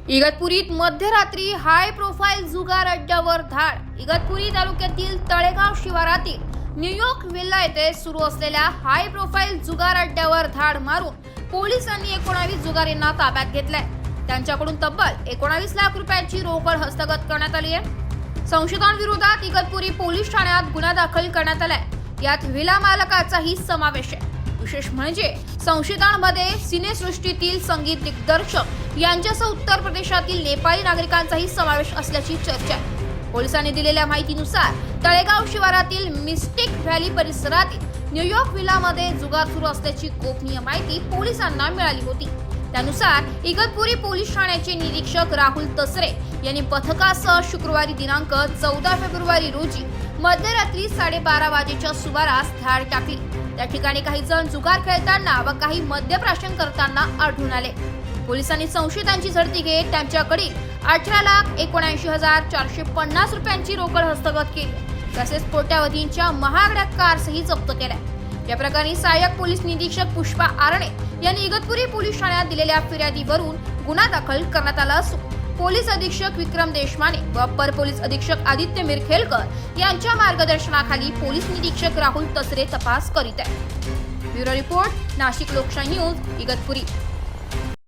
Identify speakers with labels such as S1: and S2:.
S1: इगतपुरीत मध्यरात्री high profile जुगार अड्ड्यावर धाड। इगतपुरी तालुक्यातील तळेगाव शिवारातील न्यूयॉर्क विल्ला येथे सुरू असलेल्या हाय प्रोफाईल जुगार अड्ड्यावर धाड मारून पोलिसांनी 19 जुगारींना ताब्यात घेतलंय। त्यांच्याकडून तब्बल 19 लाख रुपयांची रोकड हस्तगत करण्यात आली आहे। संशयितांविरोधात इगतपुरी पोलीस ठाण्यात गुन्हा दाखल करण्यात आलाय। यात विला मालकाचाही समावेश आहे। विशेष म्हणजे संशयितांमध्ये सिनेसृष्टीतील संगीत दिग्दर्शक यांच्यासह उत्तर प्रदेशातील नेपाळी नागरिकांचाही समावेश असल्याची चर्चा आहे। पोलिसांनी दिलेल्या माहितीनुसार तळेगाव शिवारातील मिस्टिक व्हॅली परिसरातील न्यूयॉर्क विलामध्ये जुगार सुरू असल्याची गोपनीय माहिती पोलिसांना मिळाली होती। त्यानुसार इगतपुरी पोलीस ठाण्याचे निरीक्षक राहुल तसरे यांनी पथकासह शुक्रवारी दिनांक 14 फेब्रुवारी रोजी मध्यरात्री 12:30 वाजेच्या सुमारास धाड टाकली। त्या ठिकाणी काही जण जुगार खेळताना व काही मद्यप्राशन करताना आढळून आले। पोलिसांनी संशयितांची झडती घेत त्यांच्याकडील 18,79,450 रुपयांची रोकड हस्तगत केली। तसेच कोट्यावधींच्या महागड्या कारसही जप्त केल्या। या प्रकरणी सहाय्यक पोलीस निरीक्षक पुष्पा आरणे यांनी इगतपुरी पोलीस ठाण्यात दिलेल्या फिर्यादीवरून गुन्हा दाखल करण्यात आला असून पोलीस अधीक्षक विक्रम देशमाने व अप्पर पोलीस अधीक्षक आदित्य मिरखेलकर यांच्या मार्गदर्शनाखाली पोलीस निरीक्षक राहुल तसरे तपास करीत आहेत। ब्युरो रिपोर्ट, नाशिक लोकशाही न्यूज, इगतपुरी।